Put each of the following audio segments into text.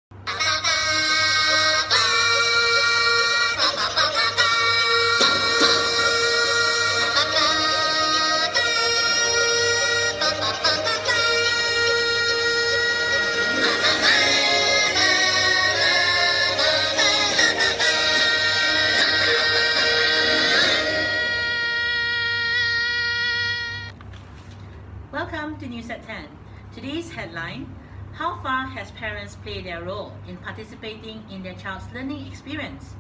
Welcome to News at 10. Today's headline: how far has parents played their role in participating in their child's learning experience?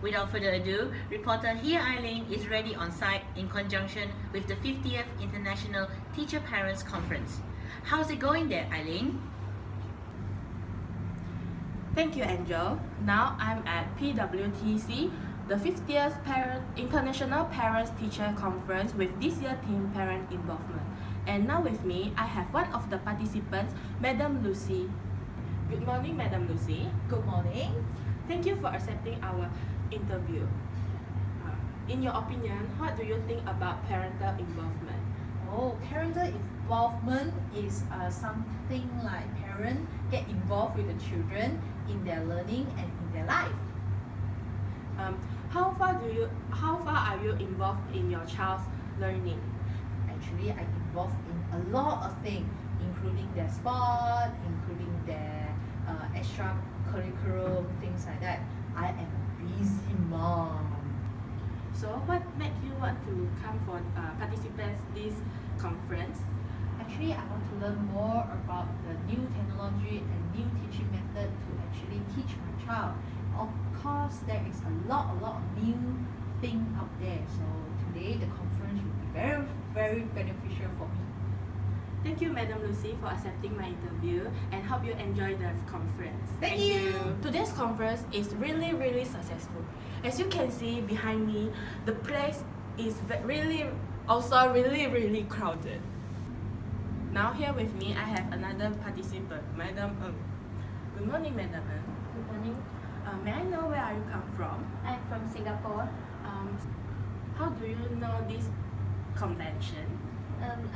Without further ado, reporter Hia Ailing is ready on site in conjunction with the 50th International Teacher Parents Conference. How's it going there, Ailing? Thank you, Angel. Now I'm at PWTC, the 50th International Parents Teacher Conference with this year's theme Parent Involvement. And now with me, I have one of the participants, Madam Lucy. Good morning, Madam Lucy. Good morning. Thank you for accepting our interview. In your opinion, what do you think about parental involvement? Parental involvement is something like parents get involved with the children in their learning and in their life. How far are you involved in your child's learning? Actually, I'm involved in a lot of things, including their sport, including their extracurricular things like that. I am a busy mom. So, what made you want to come for participate this conference? Actually, I want to learn more about the new technology and new teaching method to actually teach my child. Of course, there is a lot of new things out there. So today, the conference will be very beneficial for me. Thank you, Madam Lucy, for accepting my interview and hope you enjoy the conference. Thank you. Today's conference is really successful. As you can see behind me, the place is really crowded. Now here with me, I have another participant, Madam Ng. Good morning, Madam Ng. Good morning. May I know where are you come from? I'm from Singapore. How do you know this convention?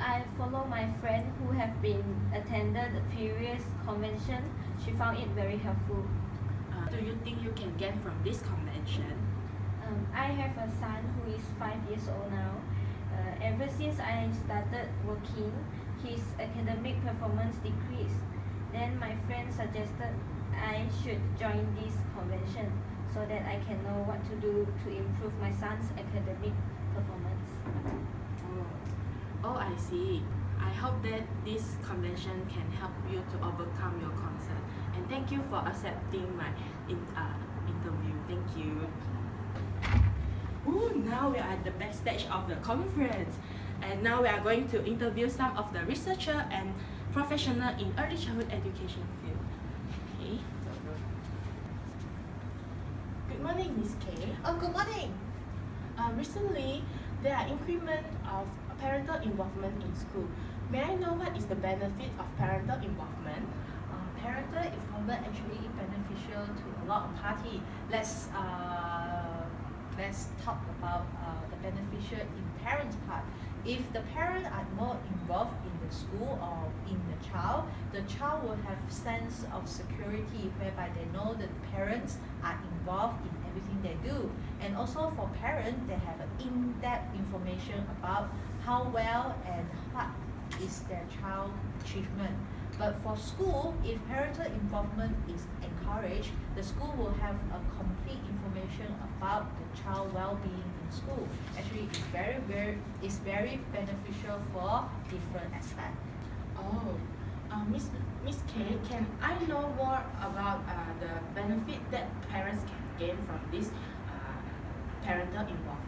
I follow my friend who have been attended the previous convention. She found it very helpful. Do you think you can get from this convention? I have a son who is 5 years old now. Ever since I started working, his academic performance decreased. Then my friend suggested I should join this convention so that I can know what to do to improve my son's academic performance. Oh, I see. I hope that this convention can help you to overcome your concern. And thank you for accepting my interview. Thank you. Ooh, now we are at the backstage of the conference. And now we are going to interview some of the researchers and professionals in early childhood education field. Okay. Good morning, Miss Kay. Good morning. Recently, there are increment of parental involvement in school. May I know what is the benefit of parental involvement? Parental involvement actually beneficial to a lot of parties. Let's talk about the beneficial in parents' part. If the parents are more involved in the school or in the child will have sense of security whereby they know that parents are involved in everything they do. And also for parents, they have an in-depth information about how well and what is their child achievement. But for school, if parental involvement is encouraged, the school will have a complete information about the child well-being in school. Actually, it's very beneficial for different aspects. Miss Kay, can I know more about the benefit that parents can gain from this parental involvement?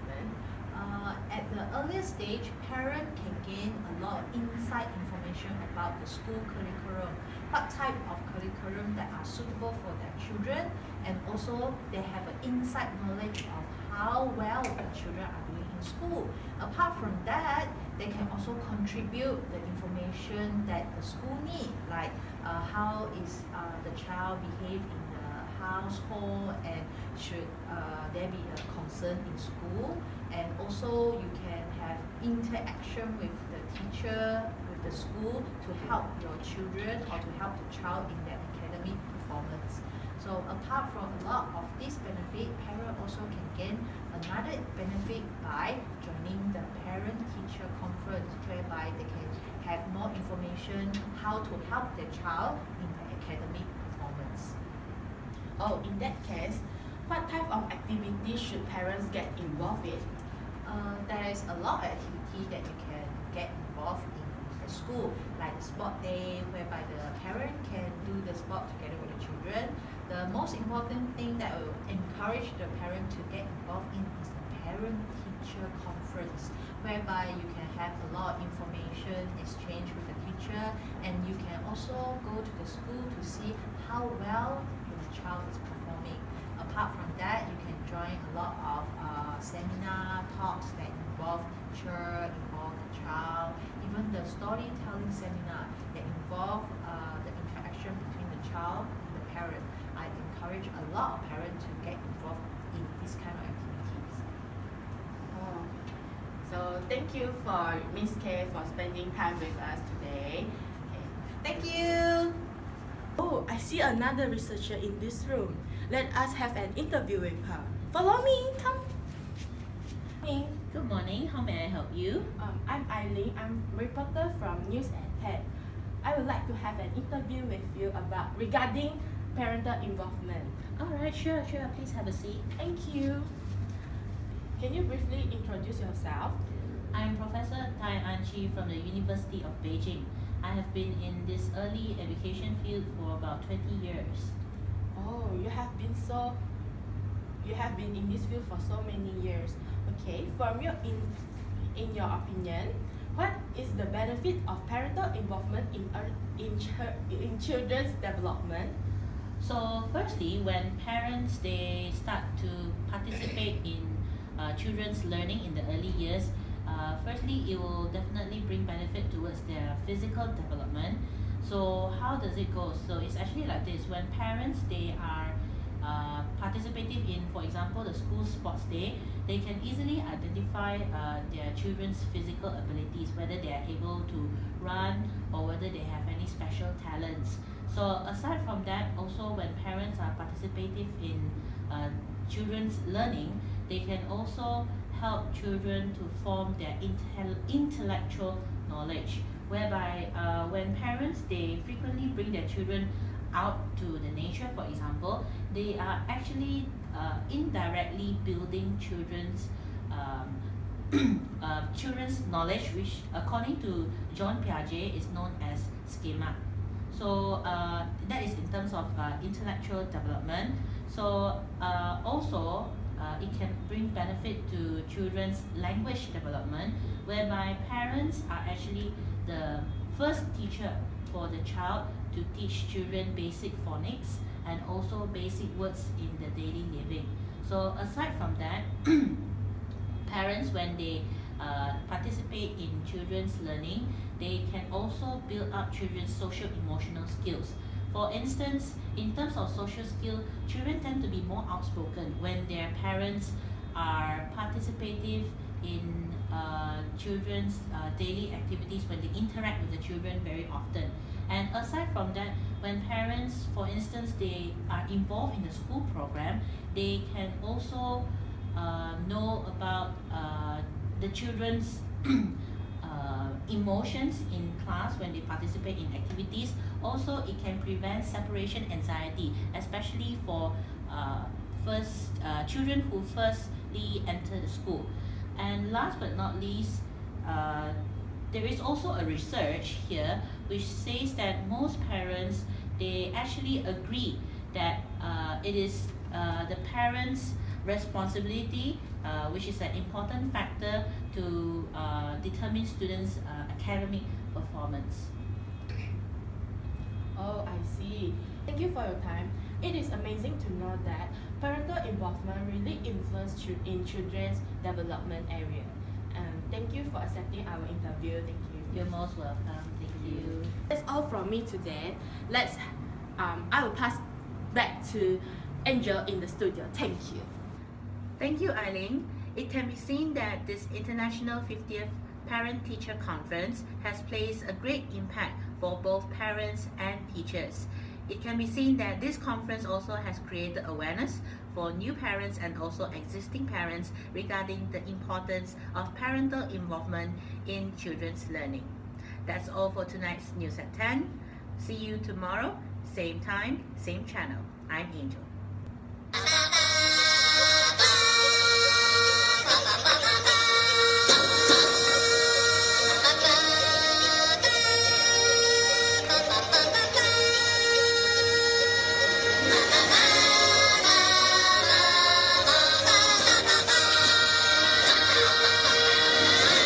At the earlier stage, parents can gain a lot of inside information about the school curriculum, what type of curriculum that are suitable for their children, and also they have an inside knowledge of how well the children are doing in school. Apart from that, they can also contribute the information that the school need, like how is the child behave in the household, and should there be a concern in school. And also you can have interaction with the teacher, with the school, to help your children or to help the child in their academic performance. apart from a lot of this benefit, parent also can gain another benefit by joining the parent-teacher conference, whereby they can have more information how to help their child in their academic performance. Oh, in that case, what type of activities should parents get involved in? There is a lot of activity that you can get involved in the school, like the sport day, whereby the parent can do the sport together with the children. The most important thing that will encourage the parent to get involved in is the parent-teacher conference, whereby you can have a lot of information exchange with the teacher, and you can also go to the school to see how well your child is performing. Apart from that, you can join a lot of seminar talks that involve teacher, involve the child, even the storytelling seminar that involve the interaction between the child and the parent. I encourage a lot of parents to get involved in this kind of activities. Oh. So thank you for Miss K for spending time with us today. Okay. Thank you! Oh, I see another researcher in this room. Let us have an interview with her. Follow me, come. Good morning, how may I help you? I'm Eileen. I'm a reporter from News and Tech. I would like to have an interview with you about regarding parental involvement. Alright, sure, please have a seat. Thank you. Can you briefly introduce yourself? I'm Professor Tai An Chi from the University of Beijing. I have been in this early education field for about 20 years. Oh, you have been in this field for so many years. Okay, from your in your opinion, what is the benefit of parental involvement in children's development? So firstly, when parents they start to participate in children's learning in the early years, firstly it will definitely bring benefit towards their physical development. So how does it go? So it's actually like this: when parents they are participative in, for example, the school sports day, they can easily identify their children's physical abilities, whether they are able to run or whether they have any special talents. So aside from that, also when parents are participative in children's learning, they can also help children to form their intellectual knowledge, whereby when parents they frequently bring their children out to the nature, for example, they are actually indirectly building children's children's knowledge, which according to John Piaget is known as schema. So that is in terms of intellectual development. So also it can bring benefit to children's language development, whereby parents are actually the first teacher for the child to teach children basic phonics and also basic words in the daily living. So aside from that, parents when they participate in children's learning, they can also build up children's social emotional skills. For instance, in terms of social skill, children tend to be more outspoken when their parents are participative in children's daily activities, when they interact with the children very often. And aside from that, when parents, for instance, they are involved in the school program, they can also know about the children's emotions in class when they participate in activities. Also, it can prevent separation anxiety, especially for children who firstly enter the school. And last but not least, there is also a research here which says that most parents they actually agree that it is the parents' responsibility, which is an important factor to determine students' academic performance. Oh, I see. Thank you for your time. It is amazing to know that parental involvement really influences in children's development area. Thank you for accepting our interview. Thank you. You're most welcome. Thank you. That's all from me today. I will pass back to Angel in the studio. Thank you. Thank you, Eileen. It can be seen that this International 50th Parent-Teacher Conference has placed a great impact for both parents and teachers. It can be seen that this conference also has created awareness for new parents and also existing parents regarding the importance of parental involvement in children's learning. That's all for tonight's News at 10. See you tomorrow, same time, same channel. I'm Angel.